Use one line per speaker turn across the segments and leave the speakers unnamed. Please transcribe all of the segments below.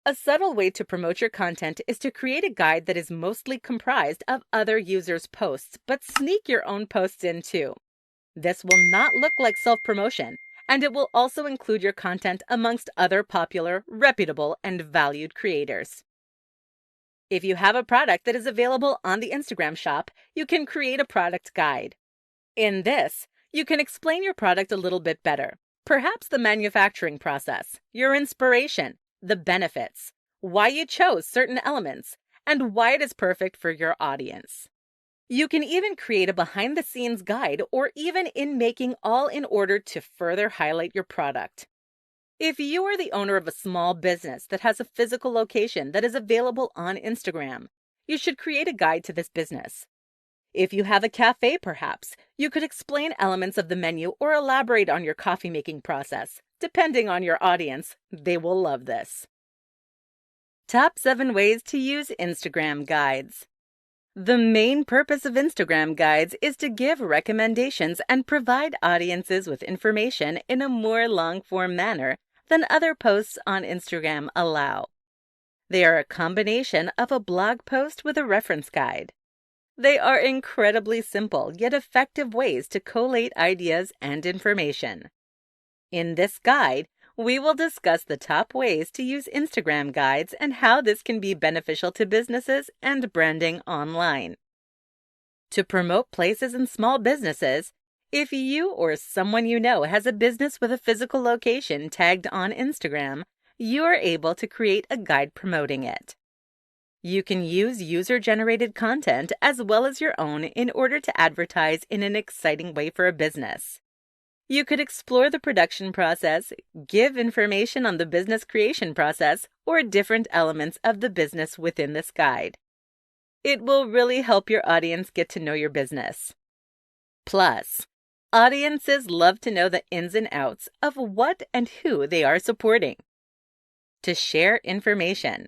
A subtle way to promote your content is to create a guide that is mostly comprised of other users' posts, but sneak your own posts in too. This will not look like self-promotion, and it will also include your content amongst other popular, reputable, and valued creators. If you have a product that is available on the Instagram shop, you can create a product guide. In this, you can explain your product a little bit better. Perhaps the manufacturing process, your inspiration, the benefits, why you chose certain elements, and why it is perfect for your audience. You can even create a behind-the-scenes guide or even in making all in order to further highlight your product. If you are the owner of a small business that has a physical location that is available on Instagram, you should create a guide to this business. If you have a cafe, perhaps, you could explain elements of the menu or elaborate on your coffee making process. Depending on your audience, they will love this. Top 7 ways to use Instagram guides. The main purpose of Instagram guides is to give recommendations and provide audiences with information in a more long-form manner than other posts on Instagram allow. They are a combination of a blog post with a reference guide. They are incredibly simple yet effective ways to collate ideas and information. In this guide, we will discuss the top ways to use Instagram guides and how this can be beneficial to businesses and branding online. To promote places and small businesses, if you or someone you know has a business with a physical location tagged on Instagram, you are able to create a guide promoting it. You can use user-generated content as well as your own in order to advertise in an exciting way for a business. You could explore the production process, give information on the business creation process, or different elements of the business within this guide. It will really help your audience get to know your business. Plus, audiences love to know the ins and outs of what and who they are supporting. To share information,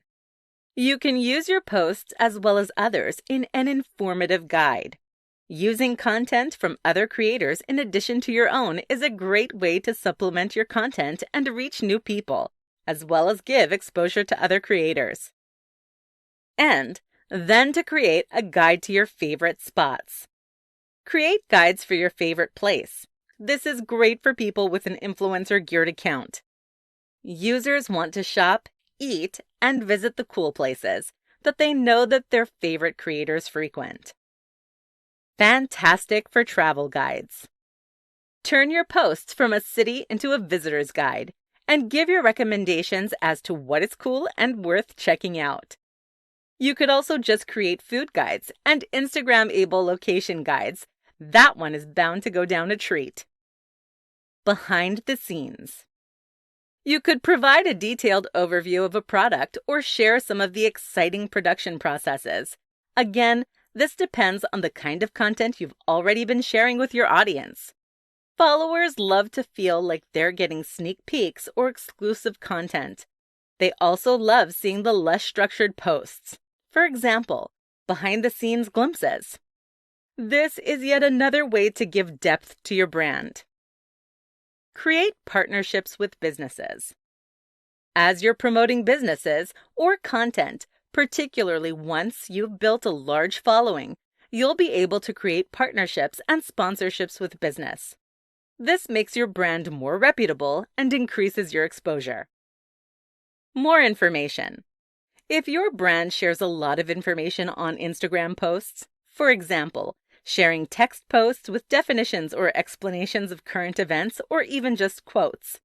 you can use your posts as well as others in an informative guide. Using content from other creators in addition to your own is a great way to supplement your content and reach new people, as well as give exposure to other creators. And then to create a guide to your favorite spots. Create guides for your favorite place. This is great for people with an influencer-geared account. Users want to shop, eat, and visit the cool places that they know that their favorite creators frequent. Fantastic for travel guides. Turn your posts from a city into a visitor's guide and give your recommendations as to what is cool and worth checking out. You could also just create food guides and Instagram-able location guides. That one is bound to go down a treat. Behind the scenes. You could provide a detailed overview of a product or share some of the exciting production processes. Again, this depends on the kind of content you've already been sharing with your audience. Followers love to feel like they're getting sneak peeks or exclusive content. They also love seeing the less structured posts. For example, behind-the-scenes glimpses. This is yet another way to give depth to your brand. Create partnerships with businesses. As you're promoting businesses or content, particularly once you've built a large following, you'll be able to create partnerships and sponsorships with business. This makes your brand more reputable and increases your exposure. More information. If your brand shares a lot of information on Instagram posts, for example, sharing text posts with definitions or explanations of current events or even just quotes,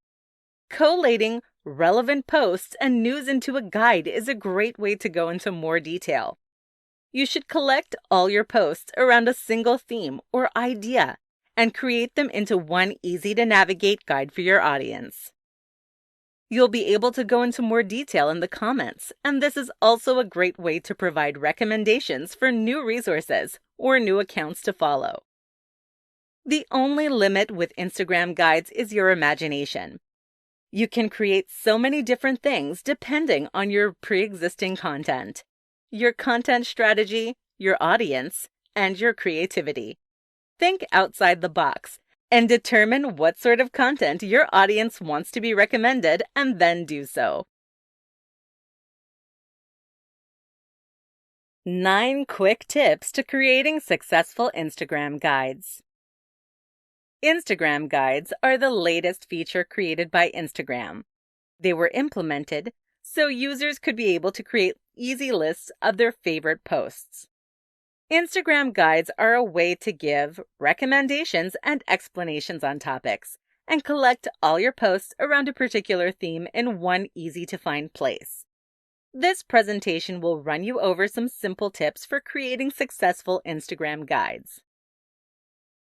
collating relevant posts and news into a guide is a great way to go into more detail. You should collect all your posts around a single theme or idea and create them into one easy-to-navigate guide for your audience. You'll be able to go into more detail in the comments, and this is also a great way to provide recommendations for new resources or new accounts to follow. The only limit with Instagram guides is your imagination. You can create so many different things depending on your pre-existing content, your content strategy, your audience, and your creativity. Think outside the box and determine what sort of content your audience wants to be recommended and then do so. 9 quick tips to creating successful Instagram guides. Instagram guides are the latest feature created by Instagram. They were implemented so users could be able to create easy lists of their favorite posts. Instagram guides are a way to give recommendations and explanations on topics and collect all your posts around a particular theme in one easy-to-find place. This presentation will run you over some simple tips for creating successful Instagram guides.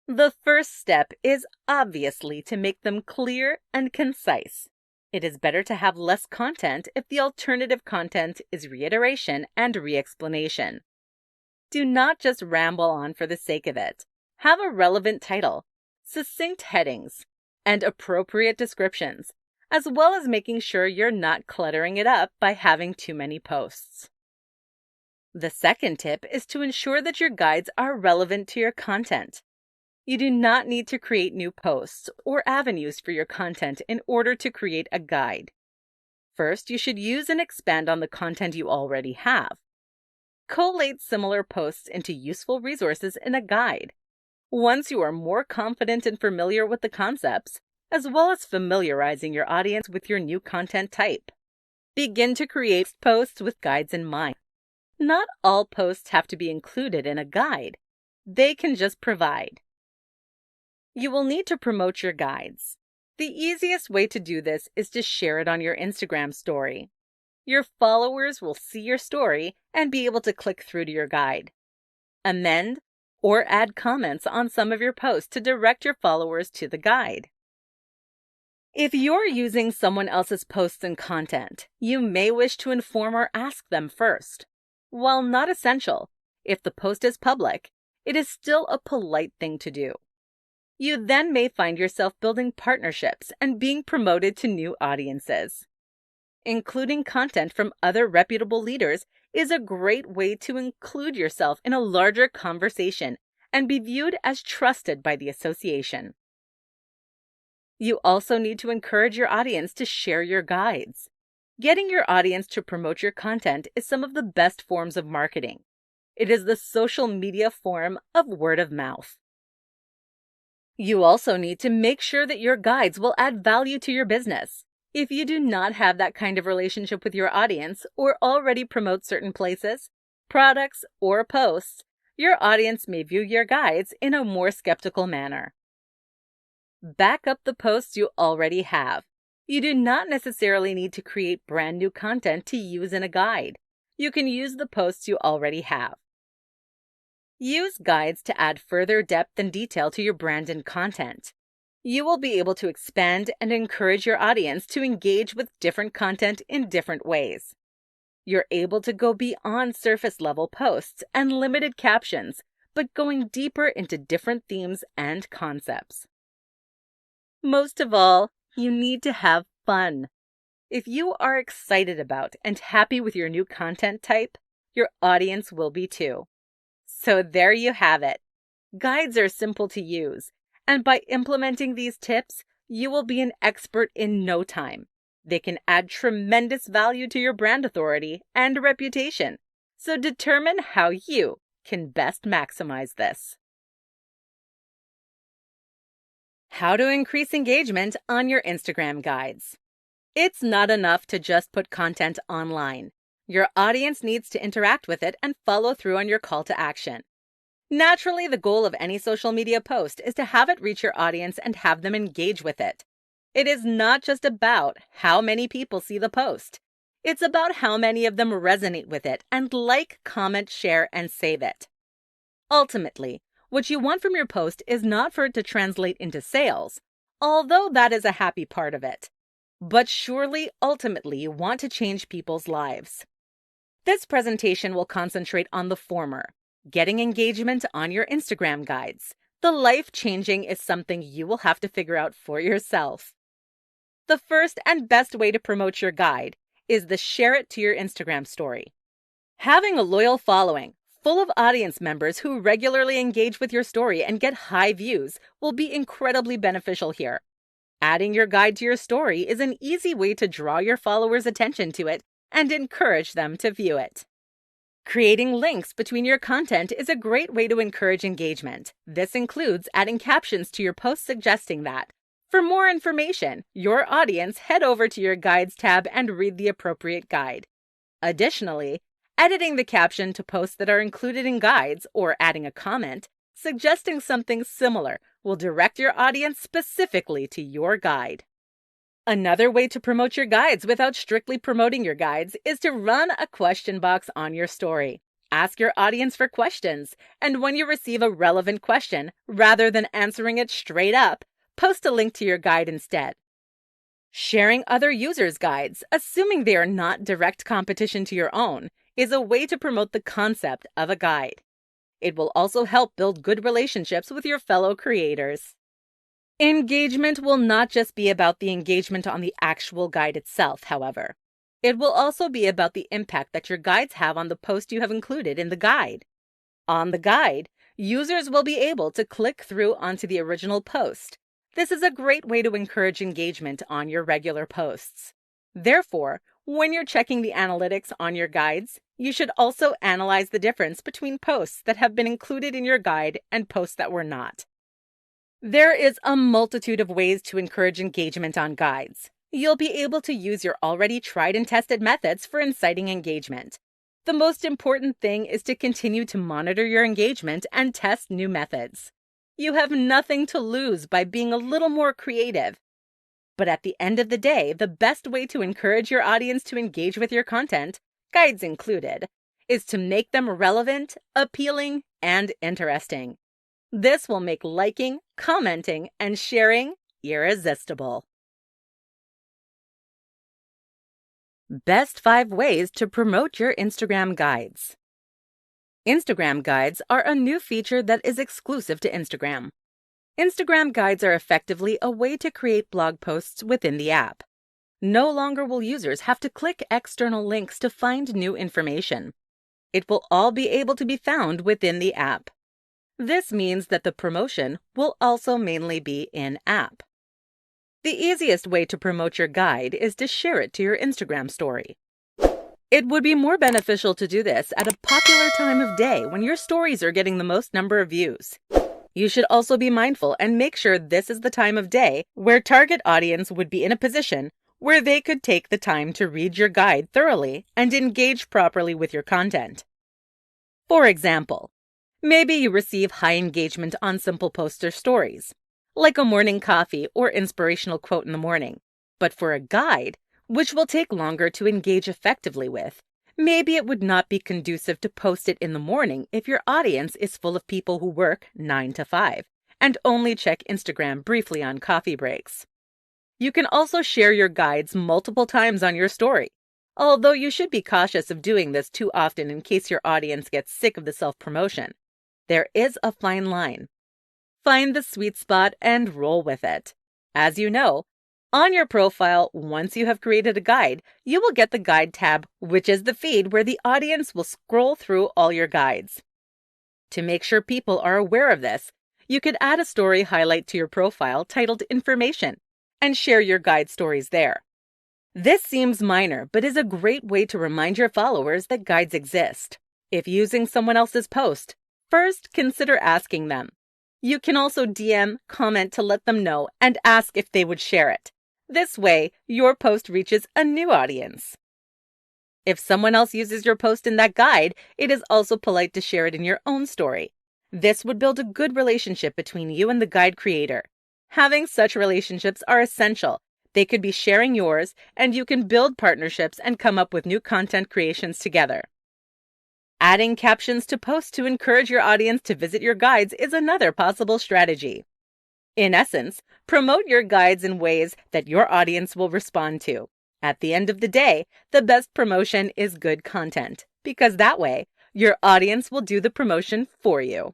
The first step is obviously to make them clear and concise. It is better to have less content if the alternative content is reiteration and re-explanation. Do not just ramble on for the sake of it. Have a relevant title, succinct headings, and appropriate descriptions, as well as making sure you're not cluttering it up by having too many posts. The second tip is to ensure that your guides are relevant to your content. You do not need to create new posts or avenues for your content in order to create a guide. First, you should use and expand on the content you already have. Collate similar posts into useful resources in a guide. Once you are more confident and familiar with the concepts, as well as familiarizing your audience with your new content type, begin to create posts with guides in mind. Not all posts have to be included in a guide. They can just provide. You will need to promote your guides. The easiest way to do this is to share it on your Instagram story. Your followers will see your story and be able to click through to your guide. Amend or add comments on some of your posts to direct your followers to the guide. If you're using someone else's posts and content, you may wish to inform or ask them first. While not essential, if the post is public, it is still a polite thing to do. You then may find yourself building partnerships and being promoted to new audiences. Including content from other reputable leaders is a great way to include yourself in a larger conversation and be viewed as trusted by the association. You also need to encourage your audience to share your guides. Getting your audience to promote your content is some of the best forms of marketing. It is the social media form of word of mouth. You also need to make sure that your guides will add value to your business. If you do not have that kind of relationship with your audience or already promote certain places, products, or posts, your audience may view your guides in a more skeptical manner. Back up the posts you already have. You do not necessarily need to create brand new content to use in a guide. You can use the posts you already have. Use guides to add further depth and detail to your brand and content. You will be able to expand and encourage your audience to engage with different content in different ways. You're able to go beyond surface-level posts and limited captions, but going deeper into different themes and concepts. Most of all, you need to have fun. If you are excited about and happy with your new content type, your audience will be too. So there you have it. Guides are simple to use, and by implementing these tips, you will be an expert in no time. They can add tremendous value to your brand authority and reputation, so determine how you can best maximize this. How to increase engagement on your Instagram guides. It's not enough to just put content online. Your audience needs to interact with it and follow through on your call to action. Naturally, the goal of any social media post is to have it reach your audience and have them engage with it. It is not just about how many people see the post. It's about how many of them resonate with it and like, comment, share, and save it. Ultimately, what you want from your post is not for it to translate into sales, although that is a happy part of it. But surely, ultimately, you want to change people's lives. This presentation will concentrate on the former, getting engagement on your Instagram guides. The life-changing is something you will have to figure out for yourself. The first and best way to promote your guide is to share it to your Instagram story. Having a loyal following, full of audience members who regularly engage with your story and get high views, will be incredibly beneficial here. Adding your guide to your story is an easy way to draw your followers' attention to it and encourage them to view it. Creating links between your content is a great way to encourage engagement. This includes adding captions to your posts suggesting that. For more information, your audience head over to your Guides tab and read the appropriate guide. Additionally, editing the caption to posts that are included in guides or adding a comment suggesting something similar will direct your audience specifically to your guide. Another way to promote your guides without strictly promoting your guides is to run a question box on your story. Ask your audience for questions, and when you receive a relevant question, rather than answering it straight up, post a link to your guide instead. Sharing other users' guides, assuming they are not direct competition to your own, is a way to promote the concept of a guide. It will also help build good relationships with your fellow creators. Engagement will not just be about the engagement on the actual guide itself, however. It will also be about the impact that your guides have on the post you have included in the guide. On the guide, users will be able to click through onto the original post. This is a great way to encourage engagement on your regular posts. Therefore, when you're checking the analytics on your guides, you should also analyze the difference between posts that have been included in your guide and posts that were not. There is a multitude of ways to encourage engagement on guides. You'll be able to use your already tried and tested methods for inciting engagement. The most important thing is to continue to monitor your engagement and test new methods. You have nothing to lose by being a little more creative. But at the end of the day, the best way to encourage your audience to engage with your content, guides included, is to make them relevant, appealing, and interesting. This will make liking, commenting, and sharing irresistible. Best 5 ways to promote your Instagram guides. Instagram guides are a new feature that is exclusive to Instagram. Instagram guides are effectively a way to create blog posts within the app. No longer will users have to click external links to find new information. It will all be able to be found within the app. This means that the promotion will also mainly be in-app. The easiest way to promote your guide is to share it to your Instagram story. It would be more beneficial to do this at a popular time of day when your stories are getting the most number of views. You should also be mindful and make sure this is the time of day where target audience would be in a position where they could take the time to read your guide thoroughly and engage properly with your content. For example, maybe you receive high engagement on simple posts or stories, like a morning coffee or inspirational quote in the morning. But for a guide, which will take longer to engage effectively with, maybe it would not be conducive to post it in the morning if your audience is full of people who work 9 to 5 and only check Instagram briefly on coffee breaks. You can also share your guides multiple times on your story, although you should be cautious of doing this too often in case your audience gets sick of the self-promotion. There is a fine line. Find the sweet spot and roll with it. As you know, on your profile, once you have created a guide, you will get the Guide tab, which is the feed where the audience will scroll through all your guides. To make sure people are aware of this, you could add a story highlight to your profile titled Information and share your guide stories there. This seems minor, but is a great way to remind your followers that guides exist. If using someone else's post, first consider asking them. You can also DM, comment to let them know, and ask if they would share it. This way, your post reaches a new audience. If someone else uses your post in that guide, it is also polite to share it in your own story. This would build a good relationship between you and the guide creator. Having such relationships are essential. They could be sharing yours, and you can build partnerships and come up with new content creations together. Adding captions to posts to encourage your audience to visit your guides is another possible strategy. In essence, promote your guides in ways that your audience will respond to. At the end of the day, the best promotion is good content, because that way, your audience will do the promotion for you.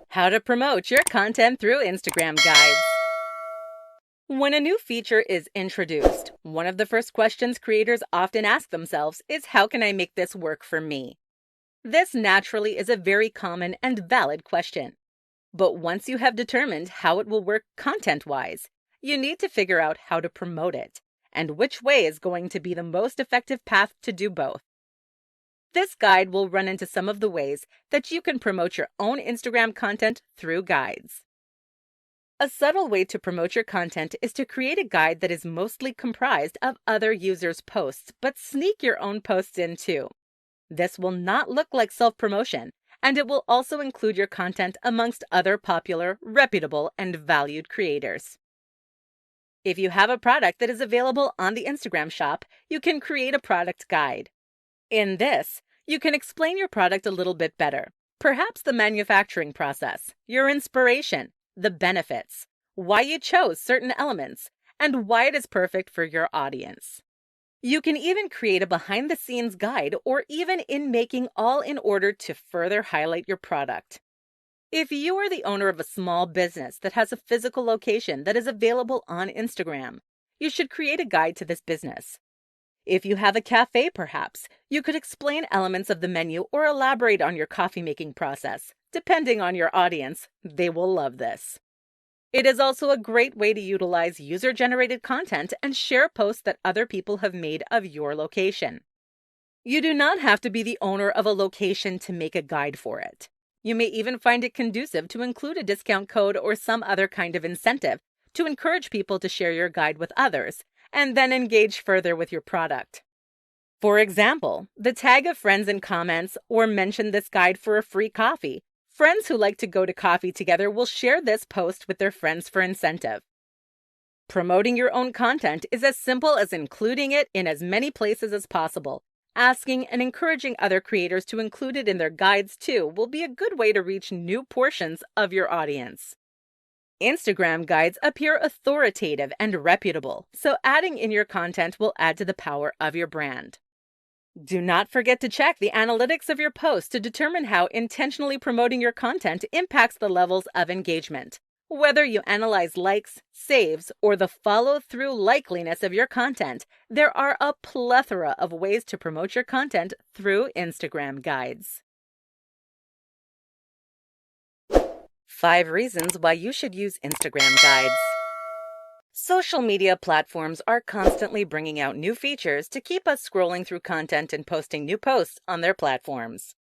How to promote your content through Instagram guides. When a new feature is introduced, one of the first questions creators often ask themselves is, how can I make this work for me? This naturally is a very common and valid question. But once you have determined how it will work content-wise, you need to figure out how to promote it. and which way is going to be the most effective path to do both. This guide will run into some of the ways that you can promote your own Instagram content through guides. A subtle way to promote your content is to create a guide that is mostly comprised of other users' posts, but sneak your own posts in too. This will not look like self-promotion, and it will also include your content amongst other popular, reputable, and valued creators. If you have a product that is available on the Instagram shop, you can create a product guide. In this, you can explain your product a little bit better, perhaps the manufacturing process, your inspiration, the benefits, why you chose certain elements, and why it is perfect for your audience. You can even create a behind-the-scenes guide or even in making, all in order to further highlight your product. If you are the owner of a small business that has a physical location that is available on Instagram, you should create a guide to this business. If you have a cafe, perhaps, you could explain elements of the menu or elaborate on your coffee making process. Depending on your audience, they will love this. It is also a great way to utilize user-generated content and share posts that other people have made of your location. You do not have to be the owner of a location to make a guide for it. You may even find it conducive to include a discount code or some other kind of incentive to encourage people to share your guide with others, and then engage further with your product. For example, the tag of friends in comments or mention this guide for a free coffee. Friends who like to go to coffee together will share this post with their friends for incentive. Promoting your own content is as simple as including it in as many places as possible. Asking and encouraging other creators to include it in their guides too will be a good way to reach new portions of your audience. Instagram guides appear authoritative and reputable, so adding in your content will add to the power of your brand. Do not forget to check the analytics of your post to determine how intentionally promoting your content impacts the levels of engagement. Whether you analyze likes, saves, or the follow-through likeliness of your content, there are a plethora of ways to promote your content through Instagram guides. 5 reasons why you should use Instagram guides. Social media platforms are constantly bringing out new features to keep us scrolling through content and posting new posts on their platforms.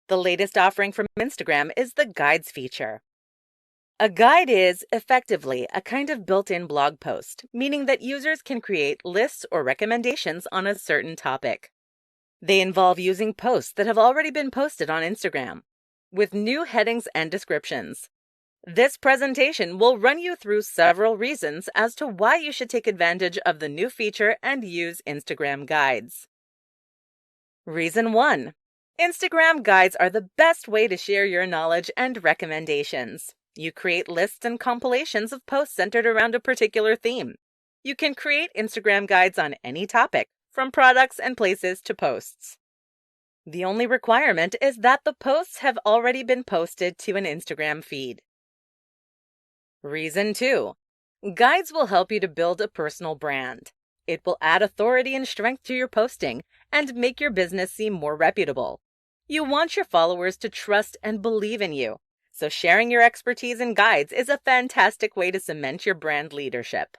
The latest offering from Instagram is the Guides feature. A guide is, effectively, a kind of built-in blog post, meaning that users can create lists or recommendations on a certain topic. They involve using posts that have already been posted on Instagram, with new headings and descriptions. This presentation will run you through several reasons as to why you should take advantage of the new feature and use Instagram guides. Reason 1. Instagram guides are the best way to share your knowledge and recommendations. You create lists and compilations of posts centered around a particular theme. You can create Instagram guides on any topic, from products and places to posts. The only requirement is that the posts have already been posted to an Instagram feed. Reason 2. Guides will help you to build a personal brand. It will add authority and strength to your posting and make your business seem more reputable. You want your followers to trust and believe in you, so sharing your expertise in guides is a fantastic way to cement your brand leadership.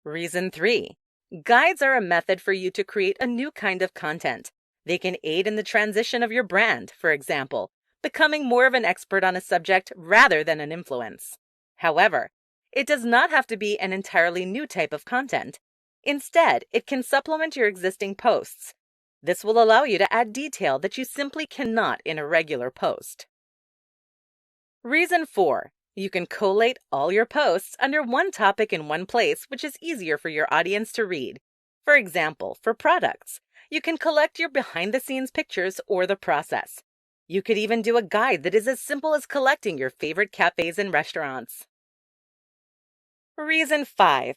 Reason 3. Guides are a method for you to create a new kind of content. They can aid in the transition of your brand, for example, becoming more of an expert on a subject rather than an influence. However, it does not have to be an entirely new type of content. Instead, it can supplement your existing posts. This will allow you to add detail that you simply cannot in a regular post. Reason 4. You can collate all your posts under one topic in one place, which is easier for your audience to read. For example, for products, you can collect your behind-the-scenes pictures or the process. You could even do a guide that is as simple as collecting your favorite cafes and restaurants. Reason 5.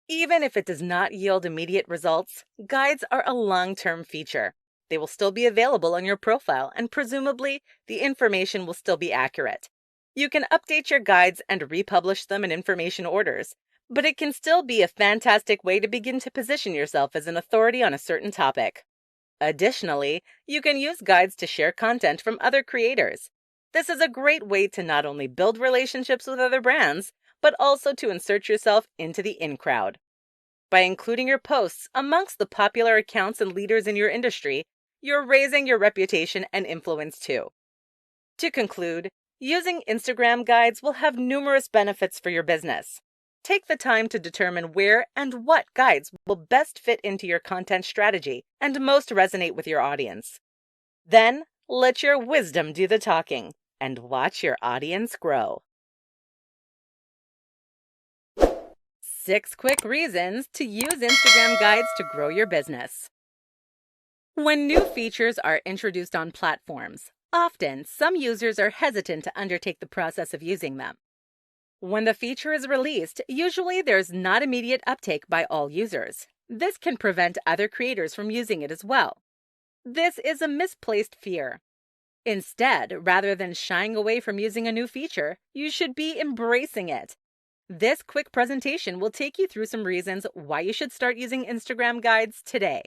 Even if it does not yield immediate results, guides are a long-term feature. They will still be available on your profile, and presumably, the information will still be accurate. You can update your guides and republish them in information orders, but it can still be a fantastic way to begin to position yourself as an authority on a certain topic. Additionally, you can use guides to share content from other creators. This is a great way to not only build relationships with other brands, but also to insert yourself into the in crowd. By including your posts amongst the popular accounts and leaders in your industry, you're raising your reputation and influence too. To conclude, using Instagram guides will have numerous benefits for your business. Take the time to determine where and what guides will best fit into your content strategy and most resonate with your audience. Then, let your wisdom do the talking and watch your audience grow. 6 quick reasons to use Instagram guides to grow your business. When new features are introduced on platforms, often some users are hesitant to undertake the process of using them. When the feature is released, usually there's not immediate uptake by all users. This can prevent other creators from using it as well. This is a misplaced fear. Instead, rather than shying away from using a new feature, you should be embracing it. This quick presentation will take you through some reasons why you should start using Instagram guides today.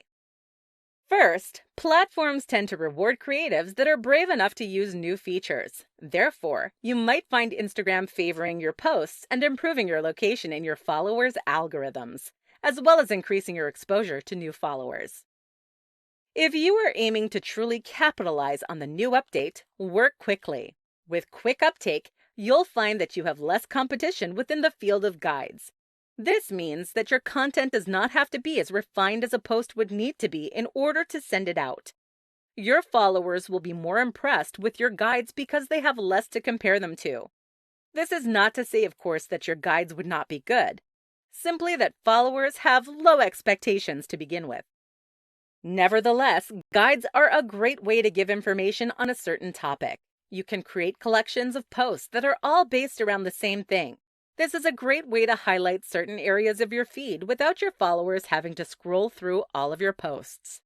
First, platforms tend to reward creatives that are brave enough to use new features. Therefore, you might find Instagram favoring your posts and improving your location in your followers' algorithms, as well as increasing your exposure to new followers. If you are aiming to truly capitalize on the new update, work quickly. With quick uptake, you'll find that you have less competition within the field of guides. This means that your content does not have to be as refined as a post would need to be in order to send it out. Your followers will be more impressed with your guides because they have less to compare them to. This is not to say, of course, that your guides would not be good. Simply that followers have low expectations to begin with. Nevertheless, guides are a great way to give information on a certain topic. You can create collections of posts that are all based around the same thing. This is a great way to highlight certain areas of your feed without your followers having to scroll through all of your posts.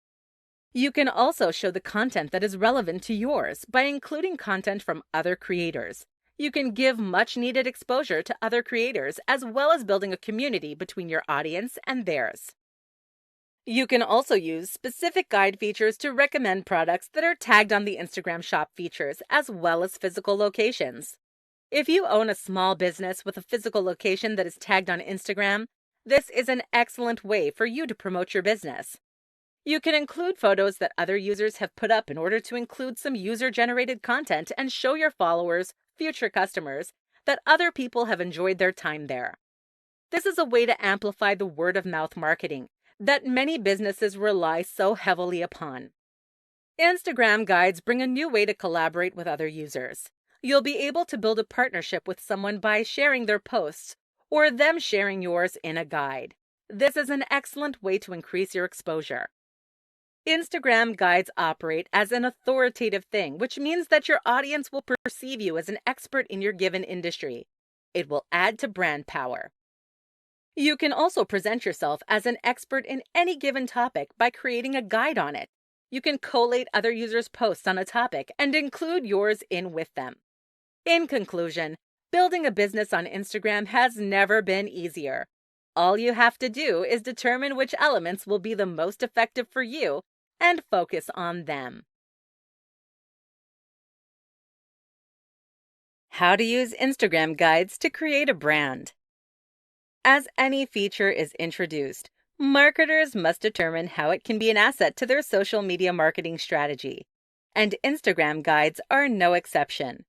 You can also show the content that is relevant to yours by including content from other creators. You can give much needed exposure to other creators as well as building a community between your audience and theirs. You can also use specific guide features to recommend products that are tagged on the Instagram shop features as well as physical locations. If you own a small business with a physical location that is tagged on Instagram, this is an excellent way for you to promote your business. You can include photos that other users have put up in order to include some user-generated content and show your followers, future customers, that other people have enjoyed their time there. This is a way to amplify the word-of-mouth marketing that many businesses rely so heavily upon. Instagram guides bring a new way to collaborate with other users. You'll be able to build a partnership with someone by sharing their posts or them sharing yours in a guide. This is an excellent way to increase your exposure. Instagram guides operate as an authoritative thing, which means that your audience will perceive you as an expert in your given industry. It will add to brand power. You can also present yourself as an expert in any given topic by creating a guide on it. You can collate other users' posts on a topic and include yours in with them. In conclusion, building a business on Instagram has never been easier. All you have to do is determine which elements will be the most effective for you and focus on them. How to use Instagram guides to create a brand. As any feature is introduced, marketers must determine how it can be an asset to their social media marketing strategy, and Instagram guides are no exception.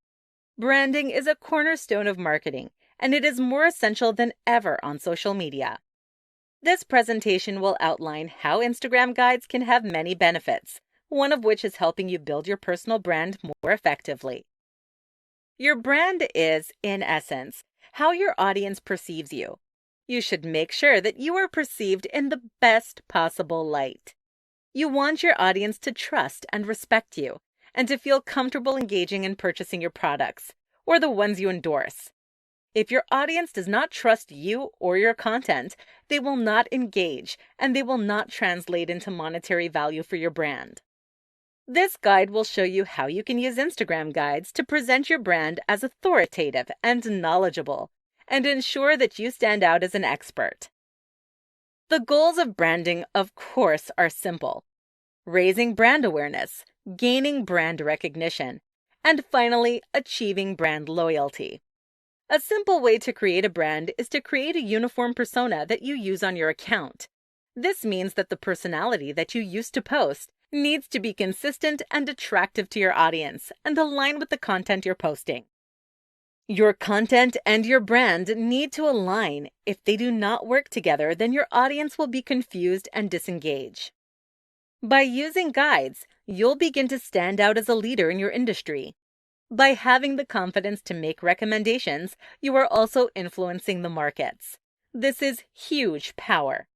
Branding is a cornerstone of marketing, and it is more essential than ever on social media. This presentation will outline how Instagram guides can have many benefits, one of which is helping you build your personal brand more effectively. Your brand is, in essence, how your audience perceives you. You should make sure that you are perceived in the best possible light. You want your audience to trust and respect you, and to feel comfortable engaging and purchasing your products, or the ones you endorse. If your audience does not trust you or your content, they will not engage, and they will not translate into monetary value for your brand. This guide will show you how you can use Instagram guides to present your brand as authoritative and knowledgeable, and ensure that you stand out as an expert. The goals of branding, of course, are simple: raising brand awareness, gaining brand recognition, and finally, achieving brand loyalty. A simple way to create a brand is to create a uniform persona that you use on your account. This means that the personality that you use to post needs to be consistent and attractive to your audience and align with the content you're posting. Your content and your brand need to align. If they do not work together, then your audience will be confused and disengage. By using guides, you'll begin to stand out as a leader in your industry. By having the confidence to make recommendations, you are also influencing the markets. This is huge power.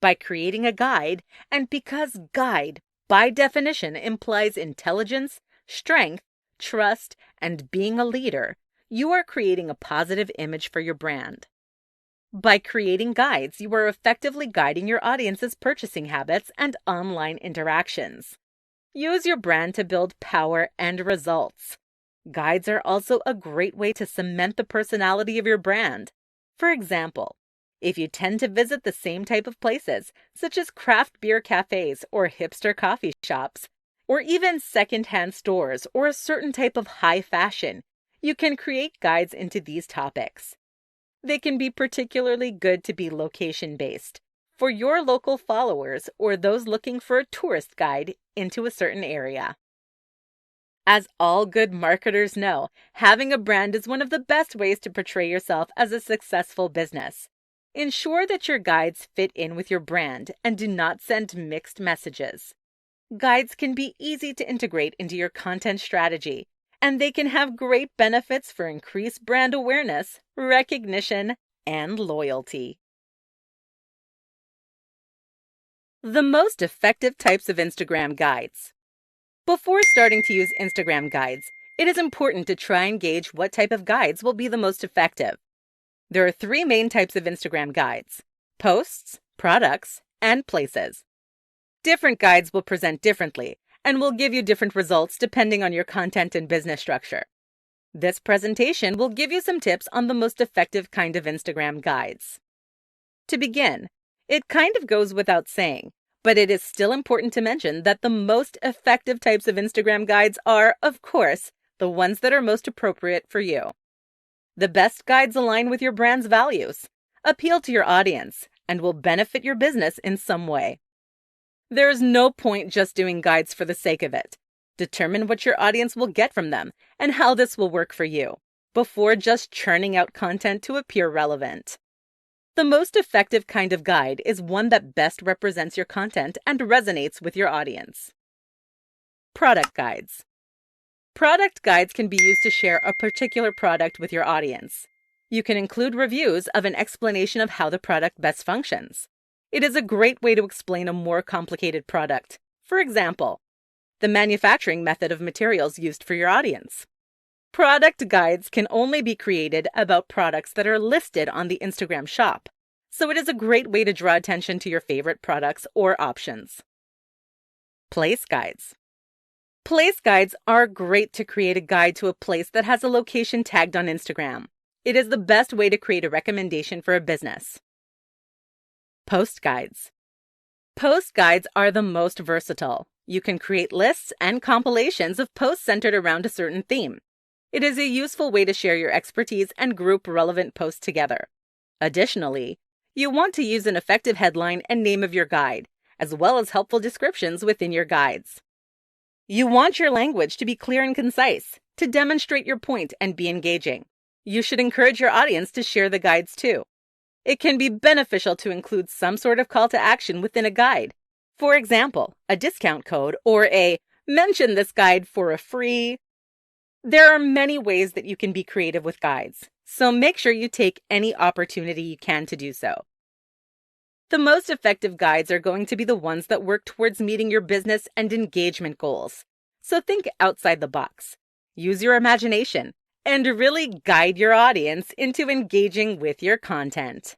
By creating a guide, and because guide, by definition, implies intelligence, strength, trust, and being a leader, you are creating a positive image for your brand. By creating guides, you are effectively guiding your audience's purchasing habits and online interactions. Use your brand to build power and results. Guides are also a great way to cement the personality of your brand. For example, if you tend to visit the same type of places, such as craft beer cafes or hipster coffee shops, or even secondhand stores or a certain type of high fashion, you can create guides into these topics. They can be particularly good to be location-based, for your local followers or those looking for a tourist guide into a certain area. As all good marketers know, having a brand is one of the best ways to portray yourself as a successful business. Ensure that your guides fit in with your brand and do not send mixed messages. Guides can be easy to integrate into your content strategy, and they can have great benefits for increased brand awareness, recognition, and loyalty. The most effective types of Instagram guides. Before starting to use Instagram guides, it is important to try and gauge what type of guides will be the most effective. There are 3 main types of Instagram guides: posts, products, and places. Different guides will present differently and will give you different results depending on your content and business structure. This presentation will give you some tips on the most effective kind of Instagram guides. To begin, it kind of goes without saying, but it is still important to mention that the most effective types of Instagram guides are, of course, the ones that are most appropriate for you. The best guides align with your brand's values, appeal to your audience, and will benefit your business in some way. There is no point just doing guides for the sake of it. Determine what your audience will get from them and how this will work for you, before just churning out content to appear relevant. The most effective kind of guide is one that best represents your content and resonates with your audience. Product guides. Product guides can be used to share a particular product with your audience. You can include reviews of an explanation of how the product best functions. It is a great way to explain a more complicated product. For example, the manufacturing method of materials used for your audience. Product guides can only be created about products that are listed on the Instagram shop, so it is a great way to draw attention to your favorite products or options. Place guides. Place guides are great to create a guide to a place that has a location tagged on Instagram. It is the best way to create a recommendation for a business. Post guides. Post guides are the most versatile. You can create lists and compilations of posts centered around a certain theme. It is a useful way to share your expertise and group relevant posts together. Additionally, you want to use an effective headline and name of your guide, as well as helpful descriptions within your guides. You want your language to be clear and concise, to demonstrate your point and be engaging. You should encourage your audience to share the guides too. It can be beneficial to include some sort of call to action within a guide. For example, a discount code or a "mention this guide for a free." There are many ways that you can be creative with guides, so make sure you take any opportunity you can to do so. The most effective guides are going to be the ones that work towards meeting your business and engagement goals. So think outside the box. Use your imagination and really guide your audience into engaging with your content.